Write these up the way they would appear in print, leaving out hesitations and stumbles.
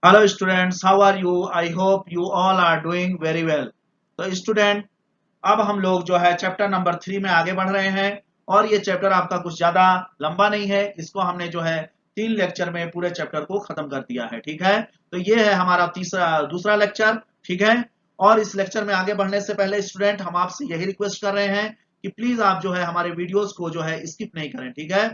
Hello students, how are you? I hope you all are doing very well. तो student, अब हम लोग जो है चैप्टर नंबर 3 में आगे बढ़ रहे हैं। और ये चैप्टर आपका कुछ ज्यादा लंबा नहीं है। इसको हमने जो है 3 लेक्चर में पूरे चैप्टर को खत्म कर दिया है। ठीक है, तो ये है हमारा दूसरा लेक्चर। ठीक है, और इस लेक्चर में आगे बढ़ने से पहले स्टूडेंट, हम आपसे यही रिक्वेस्ट कर रहे हैं कि प्लीज आप जो है हमारे वीडियोस को जो है स्किप नहीं करें। ठीक है,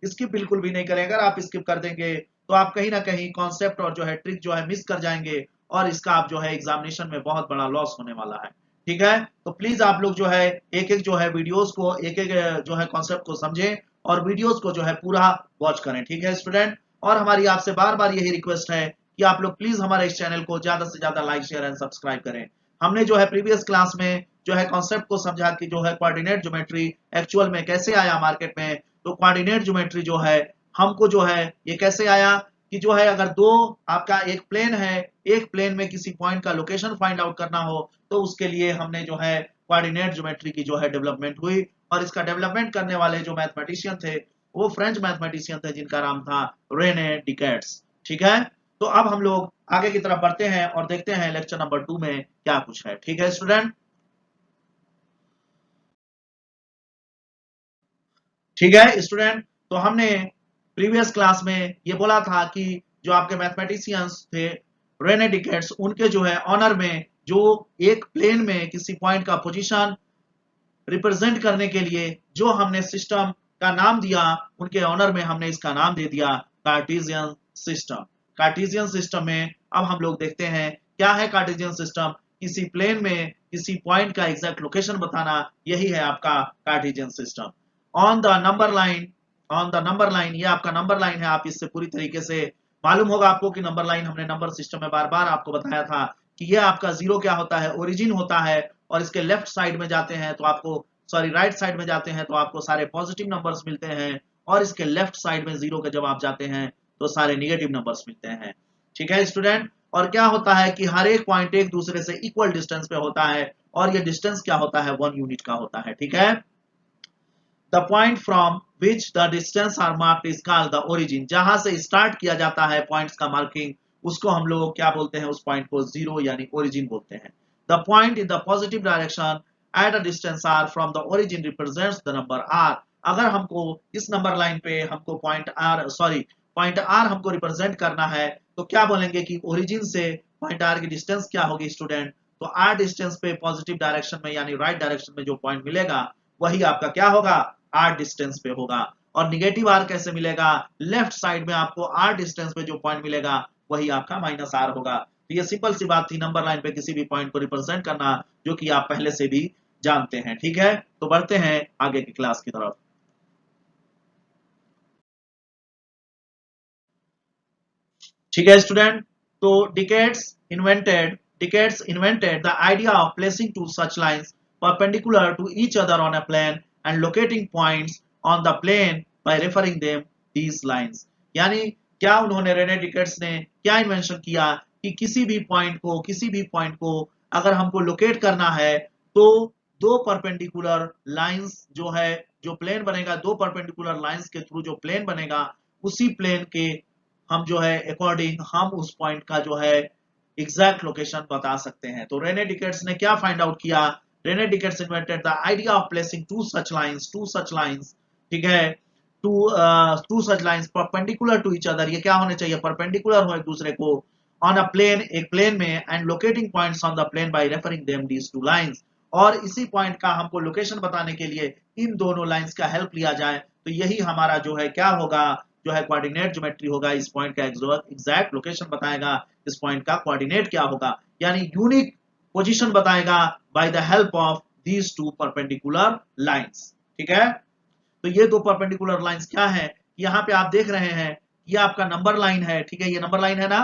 स्किप बिल्कुल भी नहीं करें। अगर आप स्किप कर देंगे तो आप कहीं ना कहीं कॉन्सेप्ट और जो है ट्रिक जो है मिस कर जाएंगे, और इसका आप जो है एग्जामिनेशन में बहुत बड़ा लॉस होने वाला है। ठीक है, तो प्लीज आप लोग जो है एक एक जो है वीडियोस को, एक एक जो है कॉन्सेप्ट को समझें और वीडियोस को जो है पूरा वॉच करें। ठीक है स्टूडेंट, और हमारी आपसे बार बार यही रिक्वेस्ट है कि आप लोग प्लीज हमारे इस चैनल को ज्यादा से ज्यादा लाइक, शेयर एंड सब्सक्राइब करें। हमने जो है प्रीवियस क्लास में जो है कॉन्सेप्ट को समझा कि जो है कोऑर्डिनेट ज्योमेट्री एक्चुअल में कैसे आया मार्केट में। तो कोऑर्डिनेट ज्योमेट्री जो है हमको जो है ये कैसे आया कि जो है अगर दो आपका एक प्लेन है, एक प्लेन में किसी पॉइंट का लोकेशन फाइंड आउट करना हो तो उसके लिए हमने जो है कोऑर्डिनेट ज्योमेट्री की जो है डेवलपमेंट हुई। और इसका डेवलपमेंट करने वाले जो मैथमेटिशियन थे वो फ्रेंच मैथमेटिशियन थे जिनका नाम था रेने डिकेट्स। ठीक है, तो अब हम लोग आगे की तरफ बढ़ते हैं और देखते हैं लेक्चर नंबर 2 में क्या कुछ है। ठीक है स्टूडेंट, ठीक है स्टूडेंट, तो हमने प्रीवियस क्लास में ये बोला था कि जो आपके मैथमेटिशियंस थे रेने डिकेट्स, उनके जो है ऑनर में जो एक प्लेन में किसी पॉइंट का पोजीशन रिप्रेजेंट करने के लिए जो हमने सिस्टम का नाम दिया, उनके ऑनर में हमने इसका नाम दे दिया कार्टेशियन सिस्टम। कार्टेशियन सिस्टम में अब हम लोग देखते हैं क्या है कार्टेशियन सिस्टम। किसी प्लेन में किसी पॉइंट का एग्जैक्ट लोकेशन बताना, यही है आपका Cartesian system. On the number line, on the number line, ये आपका नंबर लाइन है। आप इससे पूरी तरीके से मालूम होगा आपको कि नंबर लाइन, हमने नंबर सिस्टम में बार बार आपको बताया था कि ये आपका जीरो क्या होता है, ओरिजिन होता है। और इसके लेफ्ट साइड में जाते हैं तो आपको, सॉरी राइट साइड में जाते हैं तो आपको सारे पॉजिटिव नंबर्स मिलते हैं, और इसके लेफ्ट साइड में जीरो के जब आप जाते हैं तो सारे निगेटिव नंबर्स मिलते हैं। ठीक है स्टूडेंट, और क्या होता है कि हर एक पॉइंट एक दूसरे से इक्वल डिस्टेंस पे होता है, और ये डिस्टेंस क्या होता है, 1 यूनिट का होता है। ठीक है, the point from which the distance are marked is called the origin. जहां से स्टार्ट किया जाता है पॉइंट्स का मार्किंग, उसको हम लोग क्या बोलते हैं, उस पॉइंट को जीरो यानी ओरिजिन बोलते हैं। The point in the positive direction at a distance r from the origin represents the number r। अगर हमको इस नंबर लाइन पे हमको पॉइंट r हमको रिप्रेजेंट करना है तो क्या बोलेंगे कि ओरिजिन से पॉइंट r की डिस्टेंस क्या होगी स्टूडेंट। तो r डिस्टेंस पे पॉजिटिव डायरेक्शन में यानी राइट डायरेक्शन में जो पॉइंट मिलेगा वही आपका क्या होगा, r डिस्टेंस पे होगा। और निगेटिव r कैसे मिलेगा, लेफ्ट साइड में आपको r डिस्टेंस पे जो पॉइंट मिलेगा वही आपका माइनस r होगा। तो ये सिंपल सी बात थी, नंबर लाइन पे किसी भी पॉइंट को रिप्रेजेंट करना, जो कि आप पहले से भी जानते हैं। ठीक है, तो बढ़ते हैं आगे की क्लास की तरफ। ठीक है स्टूडेंट, तो Descartes invented the idea of placing two such lines perpendicular to each other on a plane and locating points on the plane by referring them these lines। यानी क्या उन्होंने, रेने डिकेट्स ने क्या इन्वेंशन किया कि किसी भी पॉइंट को अगर हमको लोकेट करना है तो दो परपेंडिकुलर लाइंस जो है, जो प्लेन बनेगा, दो परपेंडिकुलर लाइंस के थ्रू जो प्लेन बनेगा, उसी प्लेन के हम जो है अकॉर्डिंग हम उस पॉइंट का जो है एग्जैक्ट लोकेशन बता सकते हैं। तो रेने डिकेट्स ने क्या फाइंड आउट किया, Rene Descartes invented the idea of placing two such lines, ठीक है, two such lines perpendicular to each other. ये क्या होने चाहिए, परपेंडिकुलर हो एक दूसरे को, ऑन अ प्लेन, एक प्लेन में, and locating points on the plane by referring them these two lines. और इसी पॉइंट का हमको लोकेशन बताने के लिए इन दोनों लाइंस का हेल्प लिया जाए, तो यही हमारा जो है क्या होगा, जो है कोऑर्डिनेट ज्योमेट्री होगा। इस पॉइंट का एग्जैक्ट लोकेशन बताएगा, इस पॉइंट का कोऑर्डिनेट क्या होगा, यानी यूनिक पोजीशन बताएगा by the help of these two perpendicular lines. ठीक है, तो ये दो परपेंडिकुलर लाइंस क्या है, यहाँ पे आप देख रहे हैं, ये आपका नंबर लाइन है। ठीक है, ये नंबर लाइन है ना,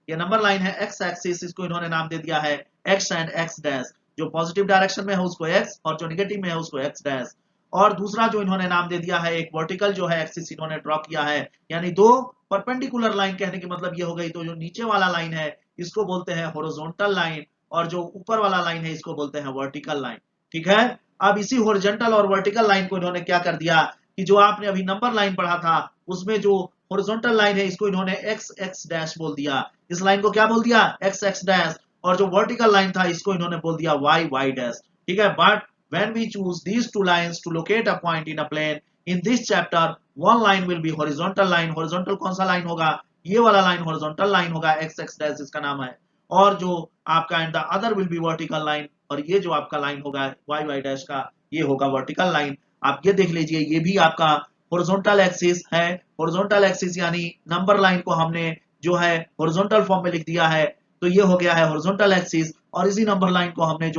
ये नंबर लाइन है एक्स एक्सिस, इसको इन्होंने नाम दे दिया है एक्स एंड एक्स डैश। जो पॉजिटिव डायरेक्शन में है उसको एक्स, और जो निगेटिव में है उसको एक्स डैश। और दूसरा जो इन्होंने नाम दे दिया है, एक वर्टिकल जो है एक्सिस इन्होंने ड्रॉ किया है, यानी दो परपेंडिकुलर लाइन कहने की मतलब ये हो गई। तो जो नीचे वाला लाइन है इसको बोलते हैं हॉरिजॉन्टल लाइन, और जो ऊपर वाला लाइन है इसको बोलते हैं वर्टिकल लाइन। ठीक है, अब इसी हॉरिजॉन्टल और वर्टिकल लाइन को इन्होंने क्या कर दिया कि जो आपने अभी नंबर लाइन पढ़ा था उसमें जो हॉरिजॉन्टल लाइन है इसको इन्होंने एक्स एक्स डैश बोल दिया, इस लाइन को क्या बोल दिया, एक्स एक्स डैश, और जो वर्टिकल लाइन था इसको इन्होंने बोल दिया वाई वाई डैश, ठीक है। But when we choose these two lines to locate a point in a plane in this chapter, one line will be horizontal line, horizontal कौन सा लाइन होगा, ये वाला लाइन horizontal line होगा, x x dash इसका नाम है, और जो आपका and the other will be vertical line, और ये जो आपका लाइन होगा y y डैश का ये होगा वर्टिकल लाइन। आप ये देख लीजिए ये भी आपका हॉरिजॉन्टल एक्सिस है, हॉरिजॉन्टल एक्सिस यानी नंबर लाइन को हमने जो है हॉरिजॉन्टल फॉर्म में लिख दिया है, तो ये हो गया है हॉरिजॉन्टल एक्सिस, और इसी नंबर लाइन को हमने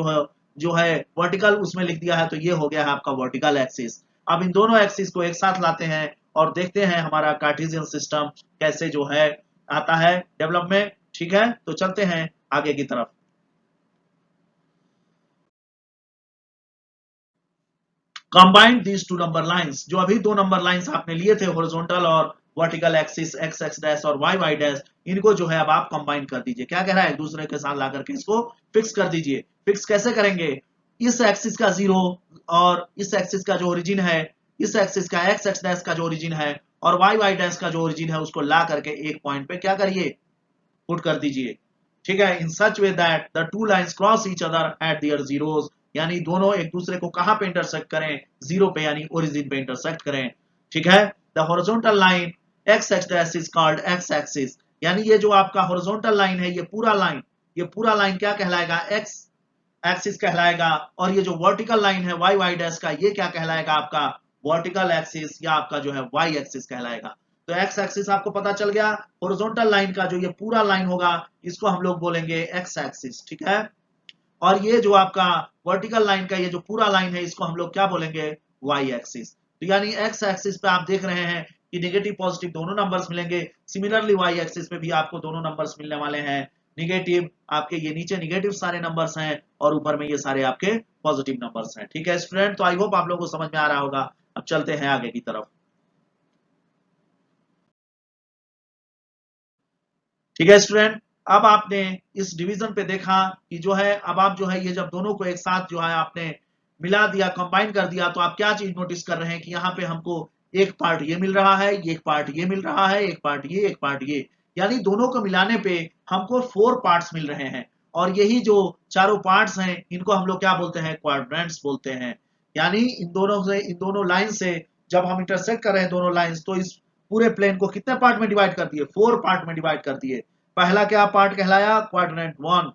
जो है वर्टिकल उसमें लिख दिया है, तो ये हो गया है आपका वर्टिकल एक्सिस। अब इन दोनों एक्सिस को एक साथ लाते हैं और देखते हैं हमारा कार्टेशियन सिस्टम कैसे जो है आता है डेवलप में, ठीक है। तो चलते हैं आगे की तरफ। Combined these two number lines, जो अभी दो नंबर लाइंस आपने लिए थे हॉरिजॉन्टल और vertical axis x x dash और वाई वाई डैश, इनको जो है अब आप कंबाइन कर दीजिए। क्या कह रहा है, एक दूसरे के साथ ला करके इसको फिक्स कर दीजिए। फिक्स कैसे करेंगे, इस एक्सिस का जीरो और इस एक्सिस का जो ओरिजिन है, इस एक्सिस का एक्स एक्स डैश का जो ओरिजिन है और वाई वाई डैश का जो ओरिजिन है उसको ला करके एक पॉइंट पे क्या करिए, पुट कर दीजिए, ठीक है। In such way that the two lines cross each other at their zeros, यानी दोनों एक दूसरे को कहां पे इंटरसेक्ट करें, जीरो पे यानी ओरिजिन पे इंटरसेक्ट करें, ठीक है। The horizontal line x x dash is called x axis, यानी ये जो आपका हॉरिजॉन्टल लाइन है, ये पूरा लाइन क्या कहलाएगा, एक्स एक्सिस कहलाएगा, और ये जो वर्टिकल लाइन है वाई वाई डैश का, ये क्या कहलाएगा आपका वर्टिकल एक्सिस या आपका जो है वाई एक्सिस कहलाएगा। तो एक्स एक्सिस आपको पता चल गया, हॉरिजॉन्टल लाइन का जो ये पूरा लाइन होगा इसको हम लोग बोलेंगे एक्स एक्सिस, ठीक है। और ये जो आपका वर्टिकल लाइन का ये जो पूरा लाइन है इसको हम लोग क्या बोलेंगे, वाई एक्सिस। तो यानी एक्स एक्सिस पे आप देख रहे हैं कि नेगेटिव पॉजिटिव दोनों नंबर्स मिलेंगे, सिमिलरली वाई एक्सिस पे भी आपको दोनों नंबर्स मिलने वाले हैं, निगेटिव आपके ये नीचे निगेटिव सारे नंबर्स हैं और ऊपर में ये सारे आपके पॉजिटिव नंबर्स हैं, ठीक है स्टूडेंट। तो आई होप आप लोगों को समझ में आ रहा होगा। अब चलते हैं आगे की तरफ, ठीक है स्टूडेंट। अब आपने इस डिवीजन पे देखा कि जो है अब आप जो है ये जब दोनों को एक साथ जो है आपने मिला दिया, कंबाइन कर दिया, तो आप क्या चीज नोटिस कर रहे हैं कि यहाँ पे हमको एक पार्ट ये मिल रहा है, एक पार्ट ये मिल रहा है, एक पार्ट ये, एक पार्ट ये, यानी दोनों को मिलाने पे हमको 4 पार्ट्स मिल रहे हैं। और यही जो चारों पार्ट्स हैं इनको हम लोग क्या बोलते हैं, क्वाड्रेंट्स बोलते हैं। यानी इन दोनों लाइन से जब हम इंटरसेक्ट कर रहे हैं दोनों लाइंस, तो इस पूरे प्लेन को कितने पार्ट में डिवाइड कर दिए, 4 पार्ट में डिवाइड कर दिए। पहला क्या पार्ट कहलाया, क्वाड्रेंट 1,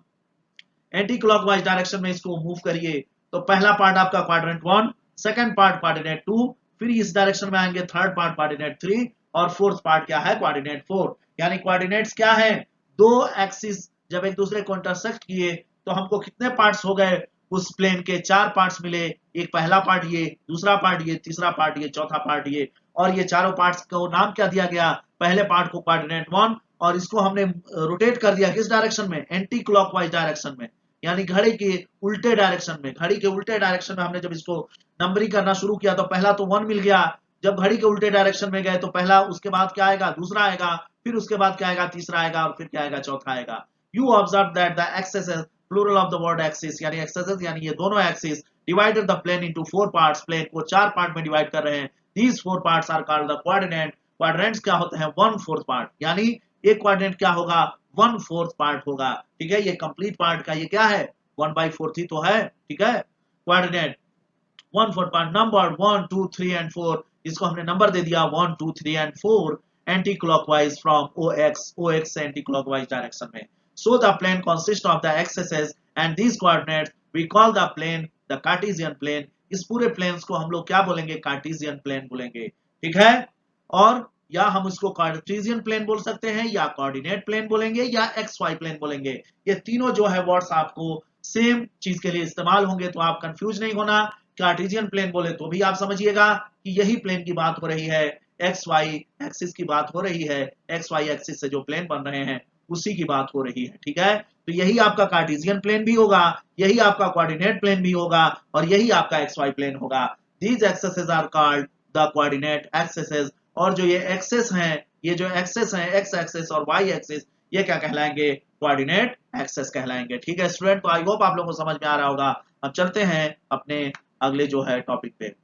एंटी क्लॉकवाइज डायरेक्शन में इसको मूव करिए, तो पहला पार्ट आपका क्वाड्रेंट 1, सेकंड पार्ट कोऑर्डिनेट 2, फिर इस डायरेक्शन में आएंगे थर्ड पार्ट कोऑर्डिनेट 3, और फोर्थ पार्ट क्या है, कोऑर्डिनेट 4। यानी कोऑर्डिनेट्स क्या है, दो एक्सिस जब एक दूसरे को इंटरसेक्ट किए तो हमको कितने पार्ट्स हो गए, उस प्लेन के 4 पार्ट्स मिले, एक पहला पार्ट ये, दूसरा पार्ट ये, तीसरा पार्ट ये, चौथा पार्ट ये, और ये चारों पार्ट्स को नाम क्या दिया गया, पहले पार्ट को कोऑर्डिनेट 1, और इसको हमने रोटेट कर दिया किस डायरेक्शन में, एंटी क्लॉकवाइज डायरेक्शन में, यानी घड़ी के उल्टे डायरेक्शन में। घड़ी के उल्टे डायरेक्शन में हमने जब इसको नंबरिंग करना शुरू किया तो पहला तो 1 मिल गया, जब घड़ी के उल्टे डायरेक्शन में गए तो पहला, उसके बाद क्या आएगा, दूसरा आएगा, फिर उसके बाद क्या आएगा, तीसरा आएगा, और फिर क्या आएगा, चौथा आएगा। You observe that the axes plural of the word axis, यानी एक्सेस यानी ये दोनों axis divided the plane into 4 parts, plane को 4 पार्ट में डिवाइड कर रहे हैं। These 4 parts are called the coordinate. Coordinates क्या होते हैं, 1/4 पार्ट, यानी एक कोऑर्डिनेट क्या होगा, 1/4 पार्ट होगा, ठीक है। ये कंप्लीट पार्ट का ये क्या है, 1/4 ही तो है, ठीक है। कोऑर्डिनेट 1/4 पार्ट नंबर 1 2 3 एंड 4, इसको हमने नंबर दे दिया 1 2 3 and 4, anti clockwise from OX से एंटी क्लॉकवाइज डायरेक्शन में। So the plane consists of the axes and these coordinates we call the plane the Cartesian plane। इस पूरे प्लेन्स को हम लोग क्या बोलेंगे, कार्टेशियन प्लेन बोलेंगे, ठीक है। और या हम इसको कार्टेशियन प्लेन बोल सकते हैं, या कोऑर्डिनेट प्लेन बोलेंगे, या एक्स वाई प्लेन बोलेंगे। ये तीनों जो है वर्ड्स आपको सेम चीज के लिए इस्तेमाल होंगे, तो आप कंफ्यूज नहीं होना। कार्टेशियन प्लेन बोले तो भी आप समझिएगा कि यही प्लेन की बात हो रही है, एक्स वाई एक्सिस की बात हो रही है, एक्स वाई एक्सिस से जो प्लेन बन रहे हैं उसी की बात हो रही है, ठीक है। तो यही आपका कार्टेशियन प्लेन भी होगा, यही आपका कोऑर्डिनेट प्लेन भी होगा, और यही आपका एक्स वाई प्लेन होगा। These axes are called the coordinate axes. और जो ये एक्सेस हैं, ये जो एक्सेस हैं, एक्स एक्सेस और वाई एक्सेस, ये क्या कहलाएंगे, कोऑर्डिनेट एक्सेस कहलाएंगे, ठीक है स्टूडेंट। तो आई होप आप लोगों को समझ में आ रहा होगा। अब चलते हैं अपने अगले जो है टॉपिक पे।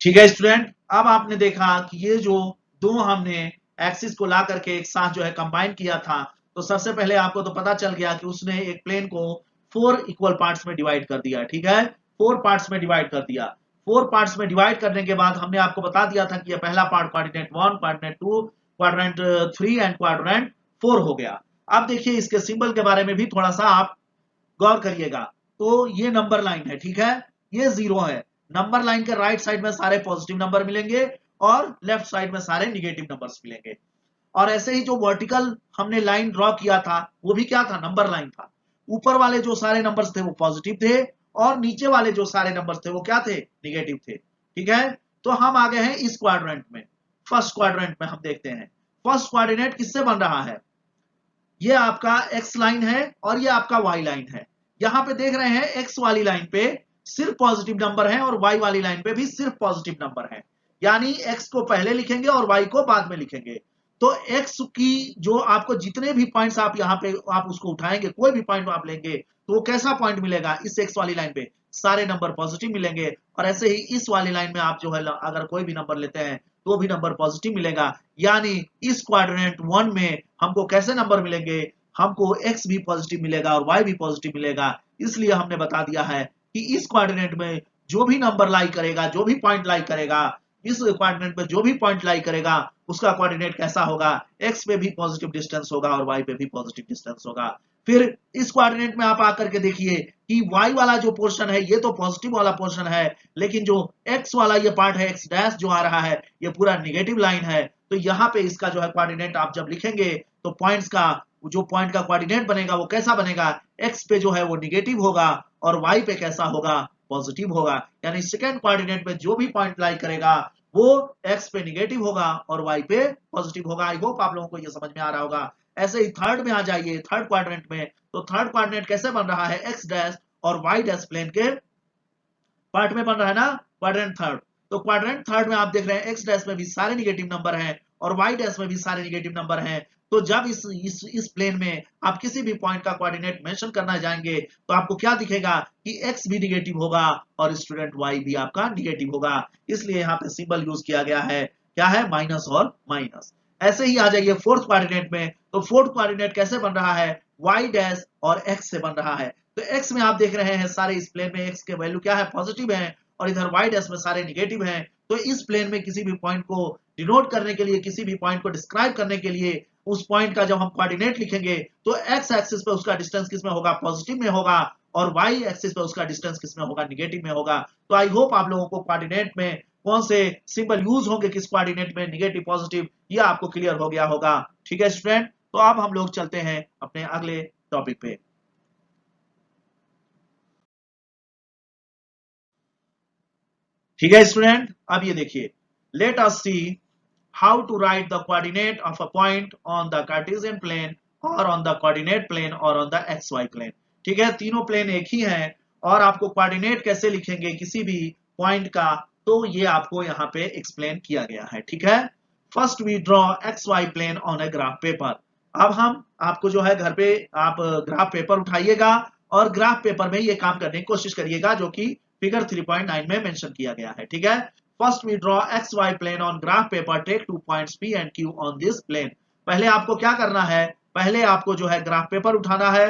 ठीक है स्टूडेंट, अब आपने देखा कि ये जो दो हमने एक्सिस को ला करके एक साथ जो है कंबाइन किया था, तो सबसे पहले आपको तो पता चल गया कि उसने एक प्लेन को 4 इक्वल पार्ट्स में डिवाइड कर दिया। ठीक है, 4 पार्ट्स में डिवाइड कर दिया। 4 पार्ट्स में डिवाइड करने के बाद हमने आपको बता दिया था कि ये पहला part quadrant 1, quadrant 2, quadrant 3 and quadrant 4 हो गया। अब देखिए इसके सिंबल के बारे में भी थोड़ा सा आप गौर करिएगा। तो ये नंबर लाइन है, ठीक है, ये 0 है। नंबर लाइन के राइट साइड में सारे पॉजिटिव नंबर मिलेंगे और लेफ्ट साइड में सारे निगेटिव नंबर्स मिलेंगे। और ऐसे ही जो वर्टिकल हमने लाइन ड्रॉ किया था वो भी क्या था, नंबर लाइन था। ऊपर वाले जो सारे नंबर्स थे वो पॉजिटिव थे और नीचे वाले जो सारे नंबर्स थे वो क्या थे, निगेटिव थे। ठीक है, तो हम आ गए हैं इस क्वाड्रेंट में। फर्स्ट क्वाड्रेंट में हम देखते हैं फर्स्ट कोऑर्डिनेट किससे बन रहा है। ये आपका एक्स लाइन है और ये आपका वाई लाइन है। यहां पे देख रहे हैं एक्स वाली लाइन पे सिर्फ पॉजिटिव नंबर है और वाई वाली लाइन पे भी सिर्फ पॉजिटिव नंबर है। यानी एक्स को पहले लिखेंगे और वाई को बाद में लिखेंगे। तो एक्स की जो आपको जितने भी पॉइंट्स आप यहाँ पे आप उसको उठाएंगे, कोई भी पॉइंट आप लेंगे तो वो कैसा पॉइंट मिलेगा, इस एक्स वाली लाइन पे सारे नंबर पॉजिटिव मिलेंगे। और ऐसे ही इस वाली लाइन में आप जो है अगर कोई भी नंबर लेते हैं तो भी नंबर पॉजिटिव मिलेगा। यानी इस क्वाड्रेंट 1 में हमको कैसे नंबर मिलेंगे, हमको x भी पॉजिटिव मिलेगा और y भी पॉजिटिव मिलेगा। इसलिए हमने बता दिया है कि इस क्वाड्रेंट में जो भी नंबर लाई करेगा, जो भी पॉइंट लाई करेगा, इस क्वाड्रेंट में जो भी पॉइंट लाई करेगा उसका कोऑर्डिनेट कैसा होगा, x पे भी पॉजिटिव डिस्टेंस होगा और y पे भी पॉजिटिव डिस्टेंस होगा। फिर इस कोऑर्डिनेट में आप आकर के देखिए कि y वाला जो पोर्शन है ये तो पॉजिटिव वाला पोर्शन है, लेकिन जो x वाला ये पार्ट है, x डैश जो आ रहा है, ये पूरा नेगेटिव लाइन है। तो यहाँ पे इसका जो है कोऑर्डिनेट आप जब लिखेंगे तो पॉइंट्स का जो पॉइंट का कोऑर्डिनेट बनेगा वो कैसा बनेगा, x पे जो है वो निगेटिव होगा और y पे कैसा होगा, पॉजिटिव होगा। यानी सेकंड कोऑर्डिनेट में जो भी पॉइंट लाई करेगा वो x पे निगेटिव होगा और y पे पॉजिटिव होगा। आई होप आप लोगों को ये समझ में आ रहा होगा। ऐसे ही थर्ड में आ जाइए, थर्ड क्वाड्रेंट में। तो थर्ड क्वाड्रेंट कैसे बन रहा है, x डैश और y डैश प्लेन के पार्ट में बन रहा है ना, क्वाड्रेंट थर्ड। तो क्वाड्रेंट थर्ड में आप देख रहे हैं एक्स डैश में भी सारे निगेटिव नंबर हैं और वाई डैश में भी सारे निगेटिव नंबर हैं। तो जब इस प्लेन में आप किसी भी पॉइंट का कोऑर्डिनेट मेंशन करना जाएंगे तो आपको क्या दिखेगा कि एक्स भी निगेटिव होगा और स्टूडेंट वाई भी आपका निगेटिव होगा। इसलिए यहाँ पे सिंबल यूज किया गया है, क्या है, माइनस और माइनस। ऐसे ही आ जाइए फोर्थ कोऑर्डिनेट में। तो फोर्थ कोऑर्डिनेट कैसे बन रहा है, वाई डैश और एक्स से बन रहा है। तो x में आप देख रहे हैं सारे इस प्लेन में x के वैल्यू क्या है, पॉजिटिव है और इधर y डैश में सारे निगेटिव हैं। तो इस प्लेन में किसी भी पॉइंट को डिनोट करने के लिए, किसी भी पॉइंट को डिस्क्राइब करने के लिए उस पॉइंट का जब हम कोऑर्डिनेट लिखेंगे तो x एक्सिस पे उसका डिस्टेंस किस में होगा, पॉजिटिव में होगा और y एक्सिस पे उसका डिस्टेंस किस में होगा, निगेटिव में होगा। तो आई होप आप लोगों को कोऑर्डिनेट में कौन से सिंबल यूज होंगे, किस कोऑर्डिनेट में, निगेटिव पॉजिटिव, ये आपको क्लियर हो गया होगा। ठीक है स्टूडेंट, तो अब हम लोग चलते हैं अपने अगले टॉपिक पे। ठीक है स्टूडेंट, अब ये देखिए, let us see how to write the coordinate of a point on the Cartesian plane और ऑन द कोऑर्डिनेट प्लेन और on the x y plane. ठीक है, तीनों प्लेन एक ही हैं और आपको कोऑर्डिनेट कैसे लिखेंगे किसी भी पॉइंट का, तो ये आपको यहाँ पे एक्सप्लेन किया गया है। ठीक है, first we draw x y plane on a graph paper. अब हम आपको जो है घर पे आप ग्राफ पेपर उठाइएगा और ग्राफ पेपर में ये काम करने की कोशिश करिएगा जो कि फिगर 3.9 में मेंशन किया गया है। ठीक है, first we draw x y plane on graph paper, take 2 points P and Q on this plane. पहले आपको क्या करना है, पहले आपको जो है ग्राफ पेपर उठाना है।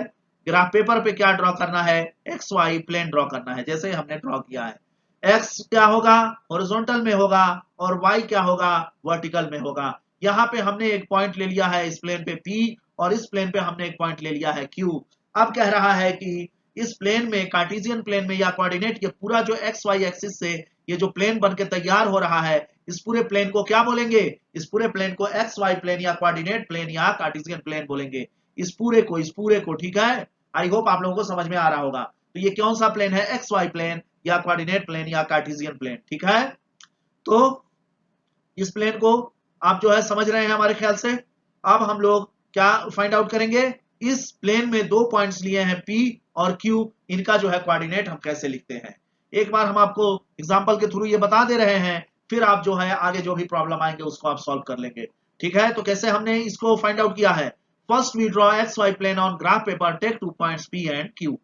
ग्राफ पेपर पे क्या ड्रॉ करना है, एक्स वाई प्लेन ड्रॉ करना है, जैसे हमने ड्रॉ किया है। एक्स क्या होगा, हॉरिजॉन्टल में होगा और वाई क्या होगा, वर्टिकल में होगा। यहाँ पे हमने एक पॉइंट ले लिया है इस प्लेन पे P और इस प्लेन पे हमने एक पॉइंट ले लिया है Q। अब कह रहा है कि इस प्लेन में, कार्टेशियन प्लेन में या कोऑर्डिनेट के पूरा जो एक्स वाई एक्सिस से ये जो प्लेन बनके तैयार हो रहा है, इस पूरे प्लेन को क्या बोलेंगे, इस पूरे प्लेन को एक्स वाई प्लेन या कोऑर्डिनेट प्लेन या कार्टेशियन प्लेन बोलेंगे। इस पूरे को, ठीक है, आई होप आप लोगों को समझ में आ रहा होगा। तो ये कौन सा प्लेन है, एक्स वाई प्लेन या कोऑर्डिनेट प्लेन या कार्टेशियन प्लेन। ठीक है, तो इस प्लेन को आप जो है समझ रहे हैं हमारे ख्याल से। अब हम लोग क्या फाइंड आउट करेंगे, इस प्लेन में दो पॉइंट्स लिए हैं P और Q, इनका जो है कोऑर्डिनेट हम कैसे लिखते हैं। एक बार हम आपको एग्जांपल के थ्रू ये बता दे रहे हैं, फिर आप जो है आगे जो भी प्रॉब्लम आएंगे उसको आप सॉल्व कर लेंगे। ठीक है, तो कैसे हमने इसको फाइंड आउट किया है, first we draw x y plane on graph paper, take 2 points P and Q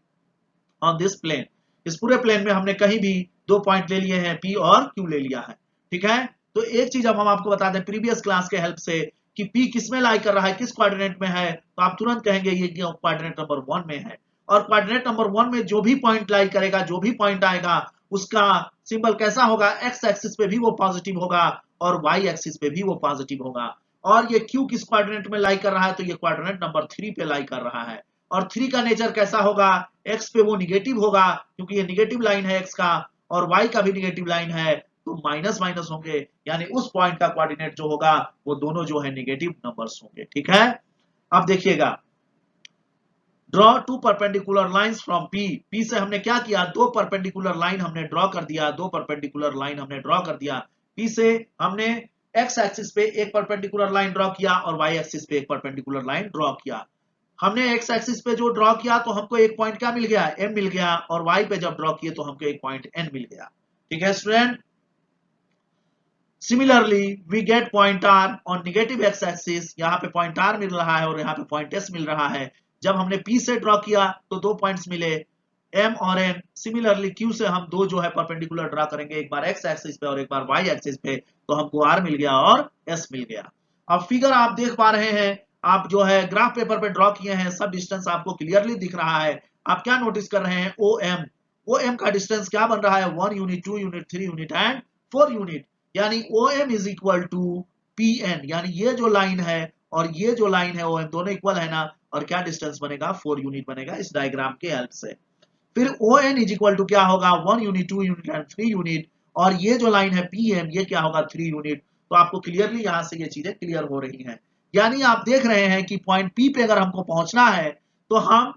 on this plane. इस पूरे प्लेन में हमने कहीं भी दो पॉइंट ले लिए हैं, P और Q ले लिया है। ठीक है। तो एक चीज अब हम आपको बता दें प्रीवियस क्लास के हेल्प से कि पी किस में लाई कर रहा है, किस क्वाड्रेंट में है, तो आप तुरंत कहेंगे ये क्वाड्रेंट नंबर 1 में है। और क्वाड्रेंट नंबर 1 में जो भी पॉइंट लाई करेगा, जो भी पॉइंट आएगा, उसका सिंबल कैसा होगा, एक्स एक्सिस पे भी वो पॉजिटिव होगा और वाई एक्सिस पे भी वो पॉजिटिव होगा। और ये क्यू किस क्वाड्रेंट में लाई कर रहा है, तो ये क्वाड्रेंट नंबर 3 पे लाई कर रहा है। और 3 का नेचर कैसा होगा, एक्स पे वो निगेटिव होगा क्योंकि ये निगेटिव लाइन है एक्स का, और वाई का भी निगेटिव लाइन है, तो माइनस माइनस होंगे, यानी उस पॉइंट का कोऑर्डिनेट जो होगा वो दोनों जो है नेगेटिव नंबर्स होंगे। ठीक है। अब देखिएगा, draw two perpendicular lines from P. P से हमने क्या किया, दो परपेंडिकुलर लाइन हमने ड्रॉ कर दिया, दो परपेंडिकुलर लाइन हमने ड्रॉ कर दिया। पी से हमने एक्स एक्सिस पे एक परपेंडिकुलर लाइन ड्रॉ किया और वाई एक्सिस पे एक परपेंडिकुलर लाइन ड्रॉ किया। हमने एक्स एक्सिस पे जो ड्रॉ किया तो हमको एक पॉइंट क्या मिल गया, एम मिल गया, और वाई पे जब ड्रॉ किए तो हमको एक पॉइंट एन मिल गया। ठीक है student. Similarly we get point R on negative x axis, यहाँ पे पॉइंट आर मिल रहा है और यहाँ पे पॉइंट एस मिल रहा है। जब हमने पी से ड्रॉ किया तो दो पॉइंट्स मिले, एम और एन। सिमिलरली क्यू से हम दो जो है परपेंडिकुलर ड्रॉ करेंगे, एक बार एक्स एक्सिस पे और एक बार वाई एक्सिस पे, तो हमको आर मिल गया और एस मिल गया। अब फिगर आप देख पा रहे हैं, आप जो है ग्राफ पेपर पे ड्रॉ किए हैं, सब डिस्टेंस आपको क्लियरली दिख रहा है। आप क्या नोटिस कर रहे हैं, ओ एम, ओ एम का डिस्टेंस क्या बन रहा है, 1 unit, 2 unit, 3 unit and 4 unit, यानी OM is equal to PN, यानी ये जो लाइन है और ये जो लाइन है OM दोनों इक्वल है ना, और क्या डिस्टेंस बनेगा, 4 यूनिट बनेगा इस डायग्राम के हेल्प से। फिर ON इज इक्वल टू क्या होगा, 1 यूनिट, 2 यूनिट एंड 3 यूनिट, और ये जो लाइन है PM ये क्या होगा, 3 यूनिट। तो आपको क्लियरली यहां से ये चीजें क्लियर हो रही हैं। यानी आप देख रहे हैं कि पॉइंट P पे अगर हमको पहुंचना है तो हम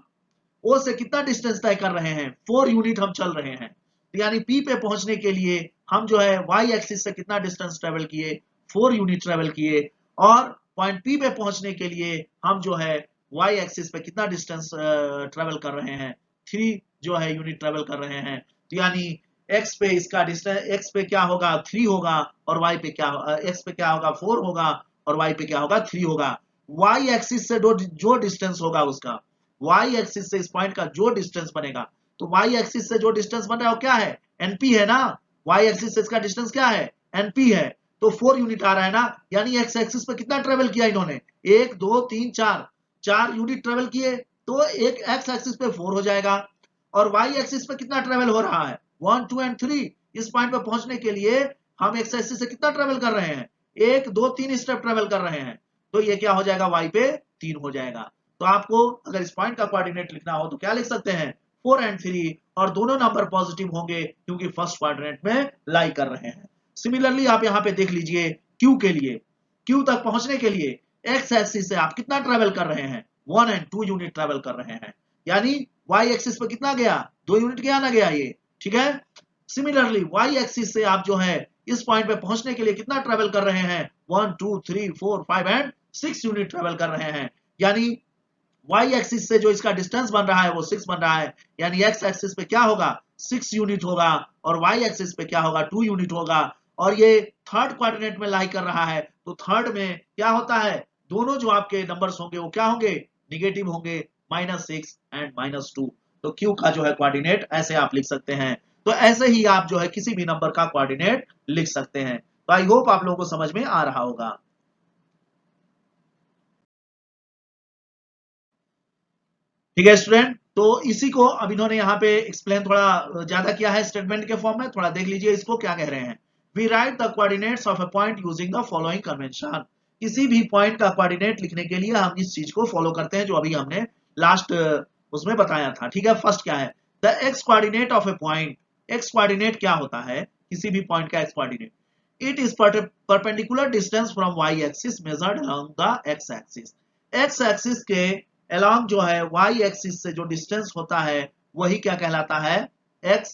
O से कितना डिस्टेंस तय कर रहे हैं, 4 यूनिट हम चल रहे हैं। यानी P पे पहुंचने के लिए हम जो है y एक्सिस से कितना डिस्टेंस ट्रेवल किए, 4 यूनिट ट्रेवल किए, और पॉइंट P पे पहुंचने के लिए हम जो है y एक्सिस पे कितना डिस्टेंस ट्रेवल कर रहे हैं, 3 जो है यूनिट ट्रेवल कर रहे हैं। तो यानी x पे इसका डिस्टेंस, x पे क्या होगा 3 होगा, और y पे क्या, x पे क्या होगा 4 होगा, और y पे क्या होगा 3 होगा। y एक्सिस से जो डिस्टेंस होगा उसका, y एक्सिस से इस पॉइंट का जो डिस्टेंस बनेगा, तो y एक्सिस से जो डिस्टेंस बन रहा है वो क्या है, np है ना, y एक्सिस से इसका डिस्टेंस क्या है, np है, तो 4 यूनिट आ रहा है ना। यानी x एक्सिस पे कितना ट्रेवल किया इन्होंने, 1 2 3 4, 4 यूनिट ट्रेवल किए, तो एक x एक्सिस पे 4 हो जाएगा। और y एक्सिस पे कितना ट्रेवल हो रहा है, 1 2 एंड 3। इस पॉइंट पे पहुंचने के लिए हम x एक्सिस से कितना ट्रेवल कर रहे हैं, 1 2 3 स्टेप ट्रेवल कर रहे हैं, तो ये क्या हो जाएगा, y पे 3 हो जाएगा। तो आपको अगर इस पॉइंट का कोऑर्डिनेट लिखना हो तो क्या लिख सकते हैं, 4 एंड 3, और दोनों नंबर पॉजिटिव होंगे क्योंकि फर्स्ट क्वाड्रेंट में लाई कर रहे हैं। सिमिलरली आप यहाँ पे देख लीजिए Q के लिए, Q तक पहुंचने के लिए x एक्सिस से आप कितना ट्रेवल कर रहे हैं, 1 एंड 2 यूनिट ट्रेवल कर रहे हैं, यानी y एक्सिस पे कितना गया, 2 यूनिट गया ना गया ये, ठीक है। सिमिलरली y एक्सिस से आप जो है इस पॉइंट पे पहुंचने के लिए कितना ट्रेवल कर रहे हैं, 1 2 3 4 5 एंड 6 यूनिट ट्रेवल कर रहे हैं, यानी y एक्सिस से जो इसका डिस्टेंस बन रहा है वो 6 बन रहा है, यानी x एक्सिस पे क्या होगा, 6 यूनिट होगा, और y एक्सिस पे क्या होगा, 2 यूनिट होगा। और ये थर्ड क्वाड्रेंट में लाई कर रहा है, तो थर्ड में क्या होता है, दोनों जो आपके नंबर्स होंगे वो क्या होंगे, निगेटिव होंगे, -6 एंड -2। तो Q का जो है कोऑर्डिनेट ऐसे आप लिख सकते हैं। तो ऐसे ही आप जो है किसी भी नंबर का कोऑर्डिनेट लिख सकते हैं। तो आई होप आप लोगों को समझ में आ रहा होगा। ठीक है स्टूडेंट, तो इसी को अब इन्होंने यहाँ पे एक्सप्लेन थोड़ा ज्यादा किया है स्टेटमेंट के फॉर्म में, थोड़ा देख लीजिए इसको क्या कह रहे हैं। We write the coordinates of a point using the following convention. किसी भी पॉइंट का कोऑर्डिनेट लिखने के लिए हम इस चीज को फॉलो करते हैं जो अभी हमने लास्ट उसमें बताया था। ठीक है, फर्स्ट क्या है, the x coordinate of a point. X coordinate क्या होता है, किसी भी पॉइंट का x coordinate, it is perpendicular distance from y axis measured along the x axis. X axis के along जो है y एक्सिस से जो डिस्टेंस होता है वही क्या कहलाता है, x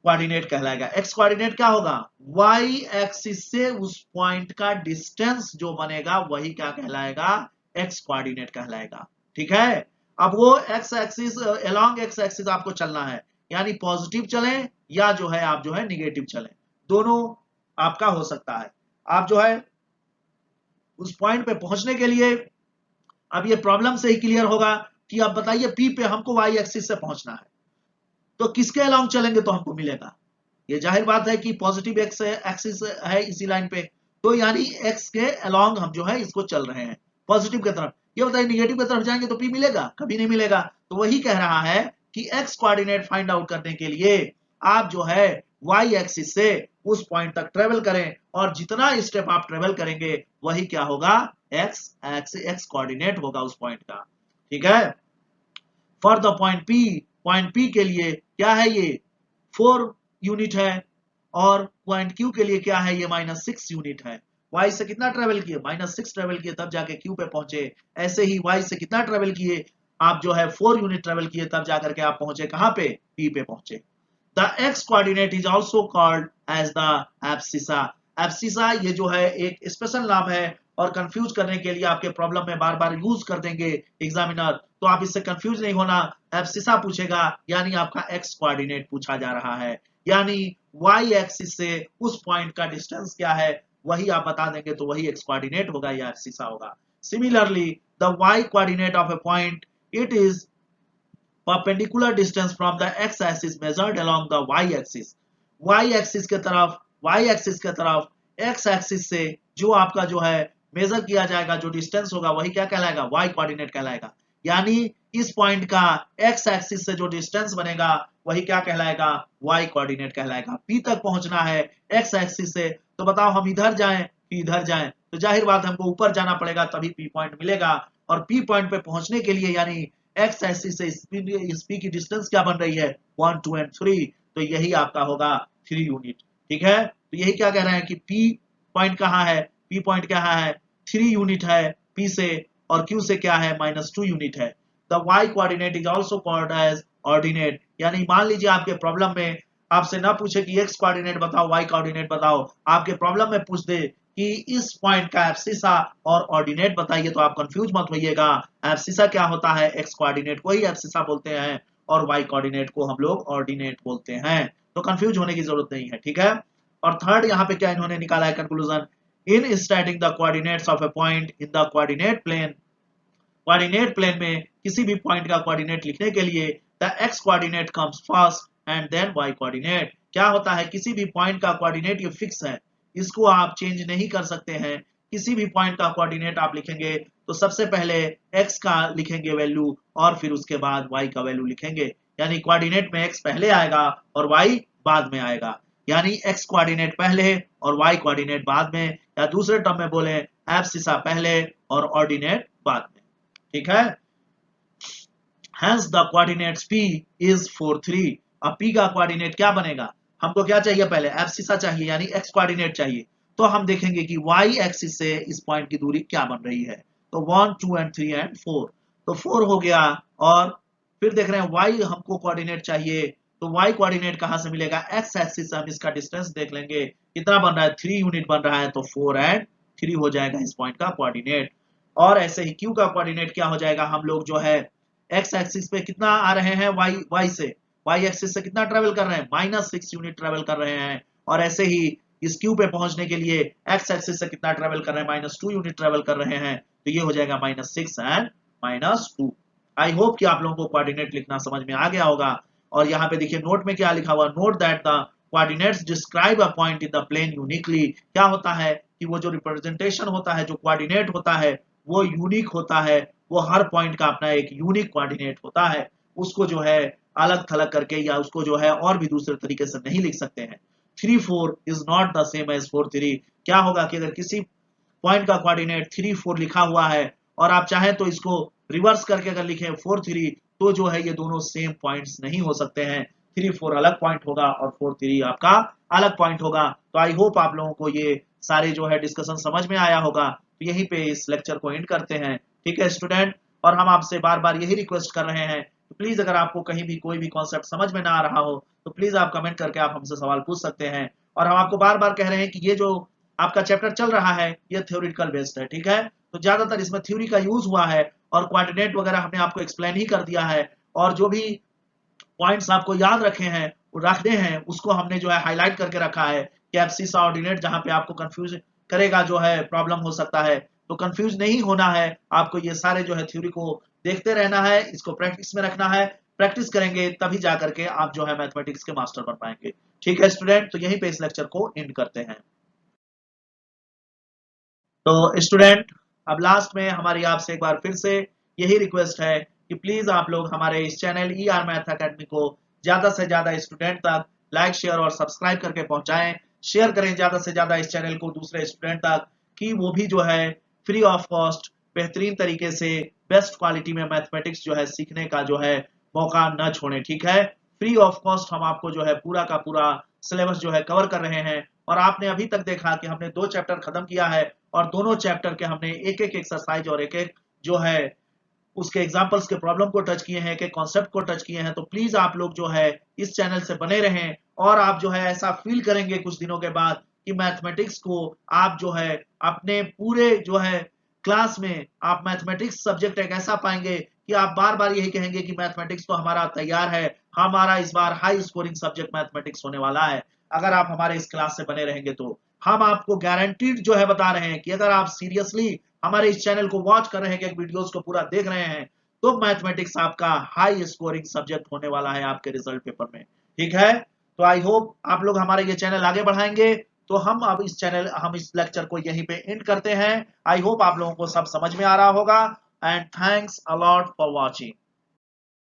कोऑर्डिनेट कहलाएगा। x कोऑर्डिनेट क्या होगा, y एक्सिस से उस पॉइंट का डिस्टेंस जो बनेगा वही क्या कहलाएगा, x कोऑर्डिनेट कहलाएगा। ठीक है, अब वो x axis along x axis आपको चलना है, यानी पॉजिटिव चलें या जो है आप जो है निगेटिव चलें, दोनों आपका हो सकता है। आप जो है उस पॉइंट पे पहुंचने के लिए, अब ये प्रॉब्लम से ही क्लियर होगा कि अब बताइए P पे हमको y एक्सिस से पहुंचना है, तो किसके अलोंग चलेंगे तो हमको मिलेगा, ये जाहिर बात है कि पॉजिटिव एक्स एक्सिस है इसी लाइन पे, तो यानी एक्स के अलोंग हम जो है इसको चल रहे हैं पॉजिटिव की तरफ। ये बताइए निगेटिव की तरफ जाएंगे तो पी मिलेगा? कभी नहीं मिलेगा। तो वही कह रहा है कि एक्स कोऑर्डिनेट फाइंड आउट करने के लिए आप जो है वाई एक्सिस से उस पॉइंट तक ट्रेवल करें, और जितना स्टेप आप ट्रेवल करेंगे वही क्या होगा, एक्स कोऑर्डिनेट होगा उस पॉइंट का। ठीक है। फॉर द पॉइंट पी के लिए क्या है, ये 4 यूनिट है, और पॉइंट क्यू के लिए क्या है, ये -6 यूनिट है। y से कितना ट्रेवल किए, -6 ट्रेवल किए तब जाके q पे पहुंचे। ऐसे ही y से कितना ट्रेवल किए, आप जो है 4 यूनिट ट्रेवल किए तब जाकर के आप पहुंचे कहां पे, p पे पहुंचे। The x coordinate is also called as the abscissa. Abscissa ये जो है एक स्पेशल नाम है, और कंफ्यूज करने के लिए आपके प्रॉब्लम में बार बार यूज कर देंगे एग्जामिनर, तो आप इससे कंफ्यूज नहीं होना। एब्सिसा पूछेगा यानी आपका x कोऑर्डिनेट पूछा जा रहा है, यानी y एक्सिस से उस पॉइंट का डिस्टेंस क्या है वही आप बता देंगे, तो वही x कोऑर्डिनेट होगा या एब्सिसा होगा। Similarly the y coordinate of a point, it is perpendicular distance from the x axis measured along the y axis। y axis के तरफ, y axis के तरफ x axis से जो आपका जो है मेजर किया जाएगा, जो डिस्टेंस होगा वही क्या कहलाएगा, y कोऑर्डिनेट कहलाएगा। यानी इस पॉइंट का x एक्सिस से जो डिस्टेंस बनेगा वही क्या कहलाएगा, y कोऑर्डिनेट कहलाएगा। p तक पहुंचना है x एक्सिस से, तो बताओ हम इधर जाएं कि इधर जाएं, तो जाहिर बात है हमको ऊपर जाना पड़ेगा तभी p पॉइंट मिलेगा। और p पॉइंट पे पहुंचने के लिए यानी x एक्सिस से इस p की डिस्टेंस क्या बन रही है, 1 2 एंड 3, तो यही आपका होगा 3 यूनिट। ठीक है, तो यही क्या कह रहे हैं कि p पॉइंट कहाँ है, p पॉइंट क्या है, 3 यूनिट है p से, और q से क्या है, -2 यूनिट है। The y coordinate is also called as ordinate. यानी मान लीजिए आपके प्रॉब्लम में आपसे ना पूछे कि x कोऑर्डिनेट बताओ, y कोऑर्डिनेट बताओ, आपके प्रॉब्लम में पूछ दे कि इस पॉइंट का एब्सिसा और ऑर्डिनेट बताइए, तो आप कंफ्यूज मत होइएगा। एब्सिसा क्या होता है, x कोऑर्डिनेट को ही एब्सिसा बोलते हैं, और y कोऑर्डिनेट को हम लोग ऑर्डिनेट बोलते हैं, तो कंफ्यूज होने की जरूरत नहीं है। ठीक है। और थर्ड यहाँ पे क्या इन्होंने निकाला है conclusion, in stating the coordinates of a point in the coordinate plane. Coordinate plane में किसी भी पॉइंट का कोऑर्डिनेट लिखने के लिए the x coordinate comes first and then y coordinate. क्या होता है, किसी भी पॉइंट का कोऑर्डिनेट ये फिक्स है, इसको आप चेंज नहीं कर सकते हैं। किसी भी पॉइंट का कोऑर्डिनेट आप लिखेंगे तो सबसे पहले x का लिखेंगे वैल्यू, और फिर उसके बाद y का वैल्यू लिखेंगे। यानी कोऑर्डिनेट में x पहले आएगा और y बाद में आएगा, यानी x कोऑर्डिनेट पहले और y कोऑर्डिनेट बाद में, या दूसरे टर्म में बोले एब्सिसा पहले और ऑर्डिनेट बाद में। ठीक है। Hence the coordinates P is 4 3। अब P का कोऑर्डिनेट क्या बनेगा, हमको क्या चाहिए, पहले एब्सिसा चाहिए यानी x कोऑर्डिनेट चाहिए, तो हम देखेंगे कि y एक्सिस से इस पॉइंट की दूरी क्या बन रही है, तो 1 2 एंड 3 एंड 4, तो 4 हो गया। और फिर देख रहे हैं y हमको कोऑर्डिनेट चाहिए, तो y कोऑर्डिनेट कहां से मिलेगा, x एक्सिस से हम इसका डिस्टेंस देख लेंगे कितना बन रहा है, 3 यूनिट बन रहा है, तो 4 एंड 3 हो जाएगा इस पॉइंट का कोऑर्डिनेट। और ऐसे ही q का कोऑर्डिनेट क्या हो जाएगा, हम लोग जो है x एक्सिस पे कितना आ रहे हैं, y से, y एक्सिस से कितना ट्रेवल कर रहे हैं, -6 यूनिट ट्रेवल कर रहे हैं। और ऐसे ही इस q पे पहुंचने के लिए x एक्सिस से कितना ट्रेवल कर रहे हैं, -2 यूनिट ट्रेवल कर रहे हैं, तो ये हो जाएगा -6 एंड -2। आई होप कि आप लोगों को कोऑर्डिनेट लिखना समझ में आ गया होगा। और यहाँ पे देखिए नोट में क्या लिखा हुआ, note that the coordinates describe a point in the plane uniquely. क्या होता है कि वो जो रिप्रेजेंटेशन होता है, जो कोऑर्डिनेट होता है वो यूनिक होता है, वो हर पॉइंट का अपना एक यूनिक कोऑर्डिनेट होता है, उसको जो है अलग थलग करके या उसको जो है और भी दूसरे तरीके से नहीं लिख सकते हैं। 3 4 is not the same as 4 3। क्या होगा कि अगर किसी पॉइंट का कोऑर्डिनेट 3 4 लिखा हुआ है और आप चाहें तो इसको रिवर्स करके अगर लिखें 4 3, तो जो है ये दोनों सेम पॉइंट्स नहीं हो सकते हैं। 3 4 अलग पॉइंट होगा और 4 3 आपका अलग पॉइंट होगा। तो आई होप आप लोगों को ये सारे जो है डिस्कशन समझ में आया होगा। तो यहीं पे इस लेक्चर को एंड करते हैं। ठीक है स्टूडेंट, और हम आपसे बार बार यही रिक्वेस्ट कर रहे हैं तो प्लीज अगर आपको कहीं भी कोई भी कॉन्सेप्ट समझ में ना आ रहा हो तो प्लीज आप कमेंट करके आप हमसे सवाल पूछ सकते हैं। और हम आपको बार बार कह रहे हैं कि ये जो आपका चैप्टर चल रहा है ये थ्योरेटिकल बेस्ड है। ठीक है, तो ज्यादातर इसमें थ्योरी का यूज हुआ है और कोऑर्डिनेट वगैरह हमने आपको एक्सप्लेन ही कर दिया है, और जो भी पॉइंट्स आपको याद रखे हैं रखने हैं उसको हमने जो है हाईलाइट करके रखा है कि एब्सिसा ऑर्डिनेट जहां पे आपको कंफ्यूज करेगा जो है प्रॉब्लम हो सकता है, तो कंफ्यूज नहीं होना है, आपको ये सारे जो है थ्योरी को देखते रहना है, इसको प्रैक्टिस में रखना है। प्रैक्टिस करेंगे तभी जा करके आप जो है मैथमेटिक्स के मास्टर बन पाएंगे। ठीक है स्टूडेंट, तो यहीं पे इस लेक्चर को एंड करते हैं। तो स्टूडेंट, अब लास्ट में हमारी आपसे एक बार फिर से यही रिक्वेस्ट है कि प्लीज आप लोग हमारे इस चैनल ER मैथ अकेडमी को ज्यादा से ज्यादा स्टूडेंट तक लाइक शेयर और सब्सक्राइब करके पहुंचाएं। शेयर करें ज्यादा से ज्यादा इस चैनल को दूसरे स्टूडेंट तक, कि वो भी जो है फ्री ऑफ कॉस्ट बेहतरीन तरीके से बेस्ट क्वालिटी में मैथमेटिक्स जो है सीखने का जो है मौका न छोड़ें। ठीक है, फ्री ऑफ कॉस्ट हम आपको जो है पूरा का पूरा सिलेबस जो है कवर कर रहे हैं। और आपने अभी तक देखा कि हमने 2 चैप्टर खत्म किया है और दोनों चैप्टर के हमने एक एक एक्सरसाइज और एक एक जो है उसके एग्जाम्पल्स के प्रॉब्लम को टच किए हैं, एक एक कॉन्सेप्ट को टच किए हैं। तो प्लीज आप लोग जो है इस चैनल से बने रहें और आप जो है ऐसा फील करेंगे कुछ दिनों के बाद कि मैथमेटिक्स को आप जो है अपने पूरे जो है क्लास में आप मैथमेटिक्स सब्जेक्ट एक ऐसा पाएंगे कि आप बार बार यही कहेंगे कि मैथमेटिक्स तो हमारा तैयार है, हमारा इस बार हाई स्कोरिंग सब्जेक्ट मैथमेटिक्स होने वाला है। अगर आप हमारे इस क्लास से बने रहेंगे तो हम आपको गारंटीड जो है बता रहे हैं कि अगर आप सीरियसली हमारे इस चैनल को वॉच कर रहे हैं, वीडियोस को पूरा देख रहे हैं, तो मैथमेटिक्स आपका हाई स्कोरिंग सब्जेक्ट होने वाला है आपके रिजल्ट पेपर में। ठीक है, तो आई होप आप लोग हमारे ये चैनल आगे बढ़ाएंगे। तो हम इस लेक्चर को यहीं पे एंड करते हैं। आई होप आप लोगों को सब समझ में आ रहा होगा and thanks a lot for watching.